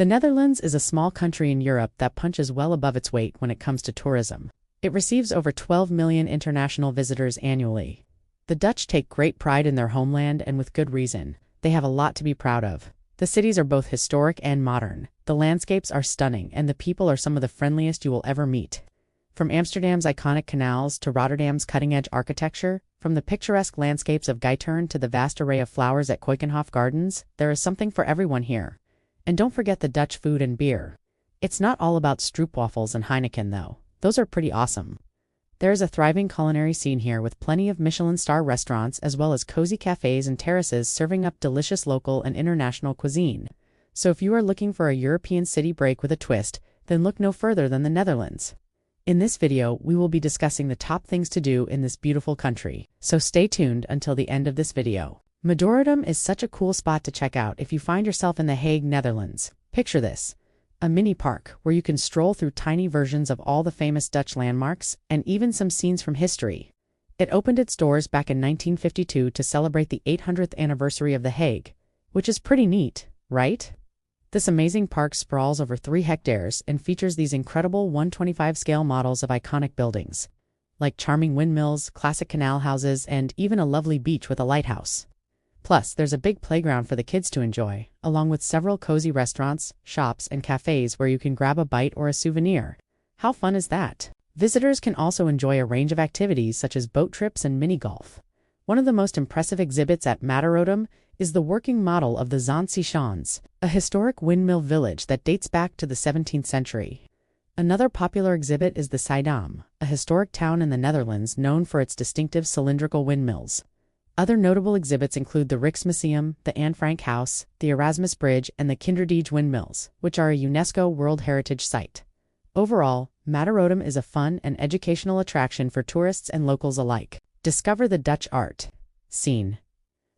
The Netherlands is a small country in Europe that punches well above its weight when it comes to tourism. It receives over 12 million international visitors annually. The Dutch take great pride in their homeland, and with good reason. They have a lot to be proud of. The cities are both historic and modern. The landscapes are stunning, and the people are some of the friendliest you will ever meet. From Amsterdam's iconic canals to Rotterdam's cutting-edge architecture, from the picturesque landscapes of Guytern to the vast array of flowers at Keukenhof Gardens, there is something for everyone here. And don't forget the Dutch food and beer. It's not all about stroopwafels and Heineken, though. Those are pretty awesome. There is a thriving culinary scene here with plenty of Michelin star restaurants as well as cozy cafes and terraces serving up delicious local and international cuisine. So if you are looking for a European city break with a twist, then look no further than the Netherlands. In this video, we will be discussing the top things to do in this beautiful country, so stay tuned until the end of this video. Rotterdam is such a cool spot to check out if you find yourself in The Hague, Netherlands. Picture this. A mini park where you can stroll through tiny versions of all the famous Dutch landmarks and even some scenes from history. It opened its doors back in 1952 to celebrate the 800th anniversary of The Hague, which is pretty neat, right? This amazing park sprawls over 3 hectares and features these incredible 1/25 scale models of iconic buildings, like charming windmills, classic canal houses, and even a lovely beach with a lighthouse. Plus, there's a big playground for the kids to enjoy, along with several cozy restaurants, shops, and cafes where you can grab a bite or a souvenir. How fun is that? Visitors can also enjoy a range of activities such as boat trips and mini-golf. One of the most impressive exhibits at Rotterdam is the working model of the Zandse, a historic windmill village that dates back to the 17th century. Another popular exhibit is the Schiedam, a historic town in the Netherlands known for its distinctive cylindrical windmills. Other notable exhibits include the Rijksmuseum, the Anne Frank House, the Erasmus Bridge, and the Kinderdijk windmills, which are a UNESCO World Heritage Site. Overall, Rotterdam is a fun and educational attraction for tourists and locals alike. Discover the Dutch art scene.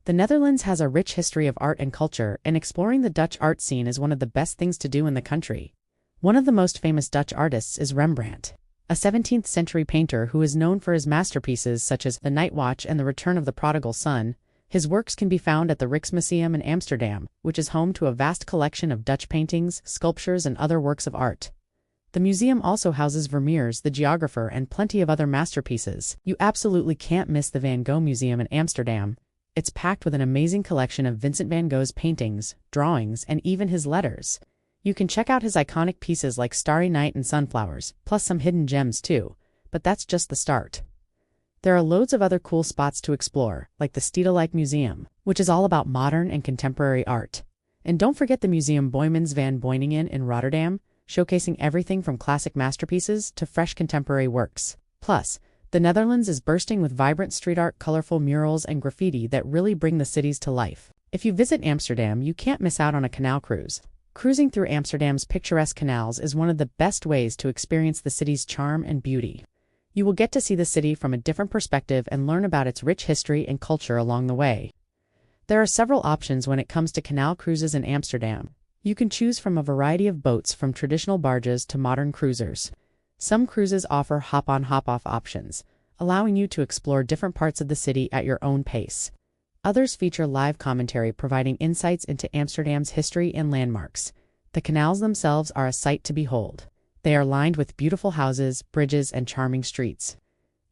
The Netherlands has a rich history of art and culture, and exploring the Dutch art scene is one of the best things to do in the country. One of the most famous Dutch artists is Rembrandt, a 17th century painter who is known for his masterpieces such as The Night Watch and The Return of the Prodigal Son. His works can be found at the Rijksmuseum in Amsterdam, which is home to a vast collection of Dutch paintings, sculptures, and other works of art. The museum also houses Vermeer's The Geographer and plenty of other masterpieces. You absolutely can't miss the Van Gogh Museum in Amsterdam. It's packed with an amazing collection of Vincent van Gogh's paintings, drawings, and even his letters. You can check out his iconic pieces like Starry Night and Sunflowers, plus some hidden gems too, but that's just the start. There are loads of other cool spots to explore, like the Stedelijk Museum, which is all about modern and contemporary art. And don't forget the Museum Boijmans van Beuningen in Rotterdam, showcasing everything from classic masterpieces to fresh contemporary works. Plus, the Netherlands is bursting with vibrant street art, colorful murals, and graffiti that really bring the cities to life. If you visit Amsterdam, you can't miss out on a canal cruise. Cruising through Amsterdam's picturesque canals is one of the best ways to experience the city's charm and beauty. You will get to see the city from a different perspective and learn about its rich history and culture along the way. There are several options when it comes to canal cruises in Amsterdam. You can choose from a variety of boats, from traditional barges to modern cruisers. Some cruises offer hop-on hop-off options, allowing you to explore different parts of the city at your own pace. Others feature live commentary providing insights into Amsterdam's history and landmarks. The canals themselves are a sight to behold. They are lined with beautiful houses, bridges, and charming streets.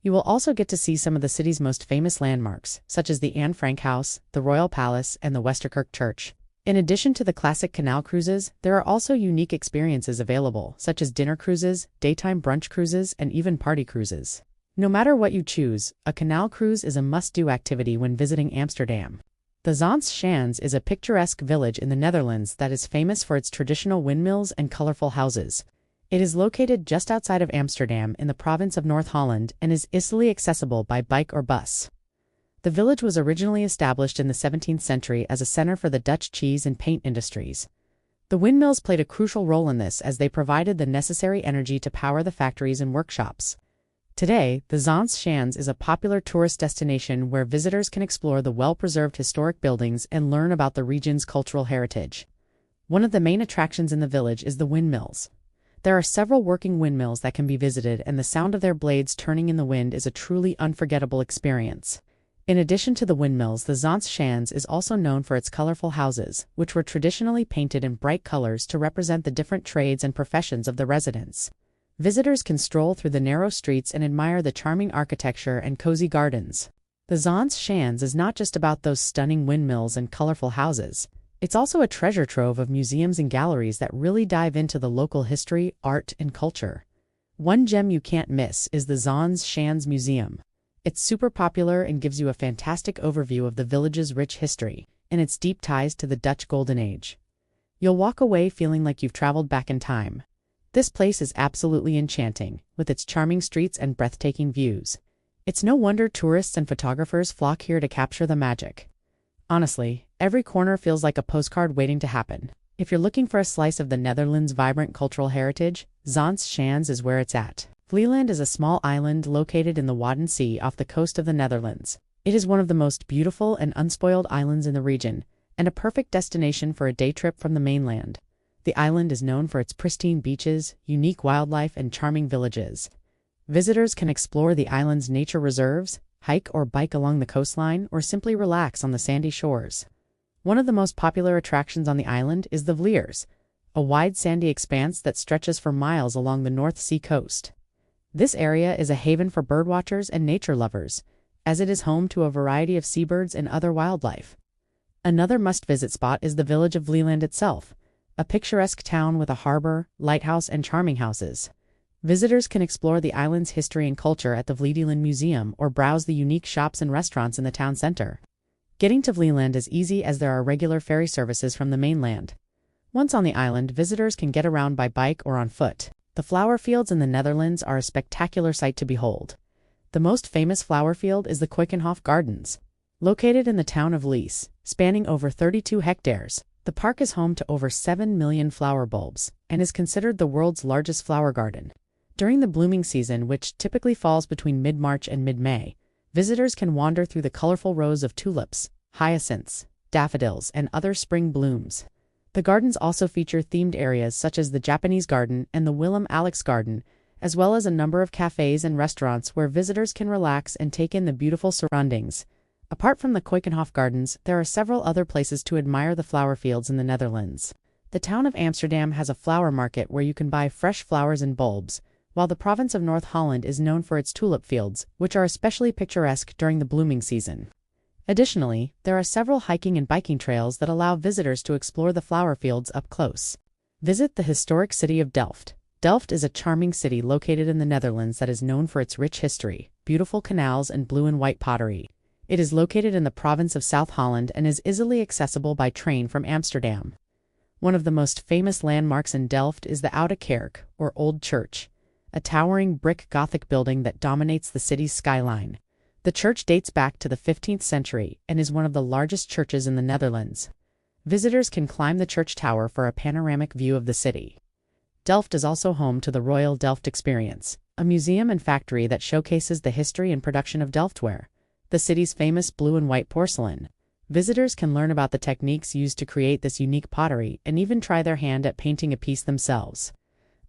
You will also get to see some of the city's most famous landmarks, such as the Anne Frank House, the Royal Palace, and the Westerkerk Church. In addition to the classic canal cruises, there are also unique experiences available, such as dinner cruises, daytime brunch cruises, and even party cruises. No matter what you choose, a canal cruise is a must-do activity when visiting Amsterdam. The Zandse is a picturesque village in the Netherlands that is famous for its traditional windmills and colorful houses. It is located just outside of Amsterdam in the province of North Holland and is easily accessible by bike or bus. The village was originally established in the 17th century as a center for the Dutch cheese and paint industries. The windmills played a crucial role in this as they provided the necessary energy to power the factories and workshops. Today, the Zandse is a popular tourist destination where visitors can explore the well-preserved historic buildings and learn about the region's cultural heritage. One of the main attractions in the village is the windmills. There are several working windmills that can be visited, and the sound of their blades turning in the wind is a truly unforgettable experience. In addition to the windmills, the Zons Schans is also known for its colorful houses, which were traditionally painted in bright colors to represent the different trades and professions of the residents. Visitors can stroll through the narrow streets and admire the charming architecture and cozy gardens. The Zons Schans is not just about those stunning windmills and colorful houses. It's also a treasure trove of museums and galleries that really dive into the local history, art, and culture. One gem you can't miss is the Zons Schans Museum. It's super popular and gives you a fantastic overview of the village's rich history and its deep ties to the Dutch Golden Age. You'll walk away feeling like you've traveled back in time. This place is absolutely enchanting, with its charming streets and breathtaking views. It's no wonder tourists and photographers flock here to capture the magic. Honestly, every corner feels like a postcard waiting to happen. If you're looking for a slice of the Netherlands' vibrant cultural heritage, Zons Schans is where it's at. Vlieland is a small island located in the Wadden Sea off the coast of the Netherlands. It is one of the most beautiful and unspoiled islands in the region, and a perfect destination for a day trip from the mainland. The island is known for its pristine beaches, unique wildlife, and charming villages. Visitors can explore the island's nature reserves, hike or bike along the coastline, or simply relax on the sandy shores. One of the most popular attractions on the island is the Vliers, a wide sandy expanse that stretches for miles along the North Sea coast. This area is a haven for birdwatchers and nature lovers, as it is home to a variety of seabirds and other wildlife. Another must-visit spot is the village of Vlieland itself, a picturesque town with a harbor, lighthouse, and charming houses. Visitors can explore the island's history and culture at the Vlieland Museum or browse the unique shops and restaurants in the town center. Getting to Vlieland is easy as there are regular ferry services from the mainland. Once on the island, visitors can get around by bike or on foot. The flower fields in the Netherlands are a spectacular sight to behold. The most famous flower field is the Keukenhof Gardens. Located in the town of Lees, spanning over 32 hectares, the park is home to over 7 million flower bulbs and is considered the world's largest flower garden. During the blooming season, which typically falls between mid-March and mid-May, visitors can wander through the colorful rows of tulips, hyacinths, daffodils, and other spring blooms. The gardens also feature themed areas such as the Japanese Garden and the Willem Alex Garden, as well as a number of cafés and restaurants where visitors can relax and take in the beautiful surroundings. Apart from the Keukenhof Gardens, there are several other places to admire the flower fields in the Netherlands. The town of Amsterdam has a flower market where you can buy fresh flowers and bulbs, while the province of North Holland is known for its tulip fields, which are especially picturesque during the blooming season. Additionally, there are several hiking and biking trails that allow visitors to explore the flower fields up close. Visit the historic city of Delft. Delft is a charming city located in the Netherlands that is known for its rich history, beautiful canals, and blue and white pottery. It is located in the province of South Holland and is easily accessible by train from Amsterdam. One of the most famous landmarks in Delft is the Oude Kerk, or Old Church, a towering brick Gothic building that dominates the city's skyline. The church dates back to the 15th century and is one of the largest churches in the Netherlands. Visitors can climb the church tower for a panoramic view of the city. Delft is also home to the Royal Delft Experience, a museum and factory that showcases the history and production of Delftware, the city's famous blue and white porcelain. Visitors can learn about the techniques used to create this unique pottery and even try their hand at painting a piece themselves.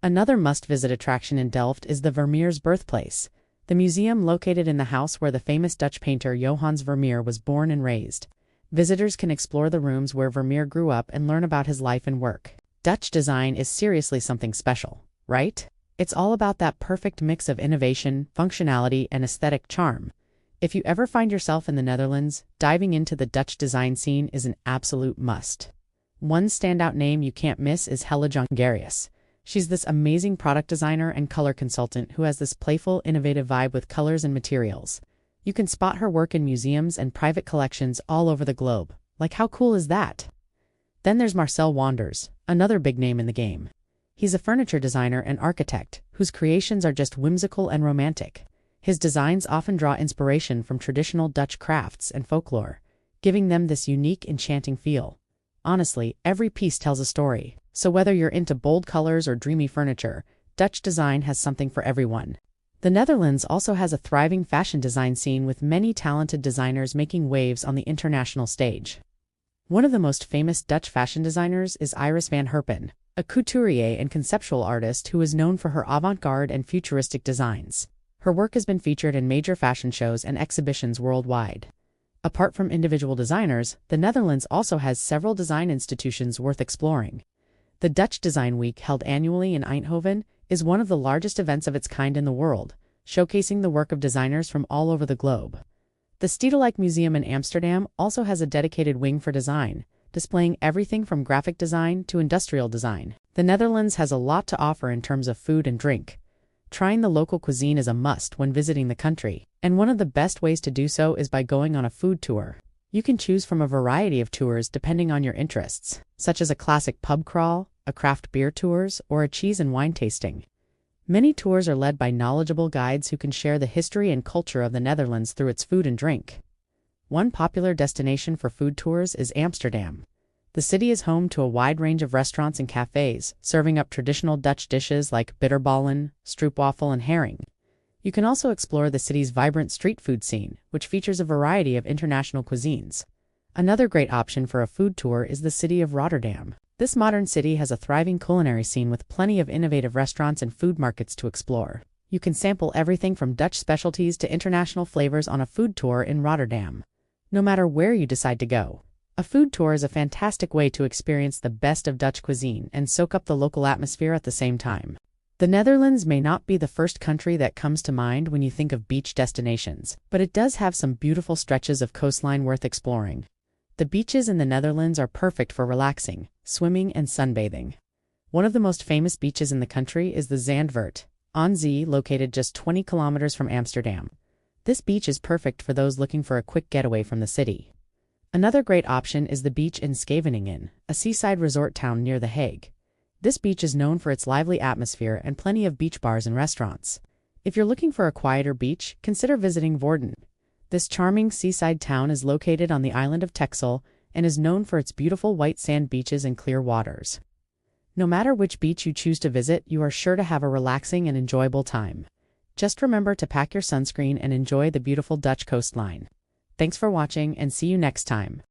Another must-visit attraction in Delft is the Vermeer's birthplace, the museum located in the house where the famous Dutch painter Johannes Vermeer was born and raised. Visitors can explore the rooms where Vermeer grew up and learn about his life and work. Dutch design is seriously something special, right? It's all about that perfect mix of innovation, functionality, and aesthetic charm. If you ever find yourself in the Netherlands, diving into the Dutch design scene is an absolute must. One standout name you can't miss is Helle Jongerius. She's this amazing product designer and color consultant who has this playful, innovative vibe with colors and materials. You can spot her work in museums and private collections all over the globe. Like, how cool is that? Then there's Marcel Wanders, another big name in the game. He's a furniture designer and architect whose creations are just whimsical and romantic. His designs often draw inspiration from traditional Dutch crafts and folklore, giving them this unique, enchanting feel. Honestly, every piece tells a story. So whether you're into bold colors or dreamy furniture, Dutch design has something for everyone. The Netherlands also has a thriving fashion design scene with many talented designers making waves on the international stage. One of the most famous Dutch fashion designers is Iris van Herpen, a couturier and conceptual artist who is known for her avant-garde and futuristic designs. Her work has been featured in major fashion shows and exhibitions worldwide. Apart from individual designers, the Netherlands also has several design institutions worth exploring. The Dutch Design Week, held annually in Eindhoven, is one of the largest events of its kind in the world, showcasing the work of designers from all over the globe. The Stedelijk Museum in Amsterdam also has a dedicated wing for design, displaying everything from graphic design to industrial design. The Netherlands has a lot to offer in terms of food and drink. Trying the local cuisine is a must when visiting the country, and one of the best ways to do so is by going on a food tour. You can choose from a variety of tours depending on your interests, such as a classic pub crawl, a craft beer tours, or a cheese and wine tasting. Many tours are led by knowledgeable guides who can share the history and culture of the Netherlands through its food and drink. One popular destination for food tours is Amsterdam. The city is home to a wide range of restaurants and cafés, serving up traditional Dutch dishes like bitterballen, stroopwafel, and herring. You can also explore the city's vibrant street food scene, which features a variety of international cuisines. Another great option for a food tour is the city of Rotterdam. This modern city has a thriving culinary scene with plenty of innovative restaurants and food markets to explore. You can sample everything from Dutch specialties to international flavors on a food tour in Rotterdam. No matter where you decide to go, a food tour is a fantastic way to experience the best of Dutch cuisine and soak up the local atmosphere at the same time. The Netherlands may not be the first country that comes to mind when you think of beach destinations, but it does have some beautiful stretches of coastline worth exploring. The beaches in the Netherlands are perfect for relaxing, swimming, and sunbathing. One of the most famous beaches in the country is the Zandvoort aan Zee, located just 20 kilometers from Amsterdam. This beach is perfect for those looking for a quick getaway from the city. Another great option is the beach in Scheveningen, a seaside resort town near The Hague. This beach is known for its lively atmosphere and plenty of beach bars and restaurants. If you're looking for a quieter beach, consider visiting Vorden. This charming seaside town is located on the island of Texel and is known for its beautiful white sand beaches and clear waters. No matter which beach you choose to visit, you are sure to have a relaxing and enjoyable time. Just remember to pack your sunscreen and enjoy the beautiful Dutch coastline. Thanks for watching, and see you next time.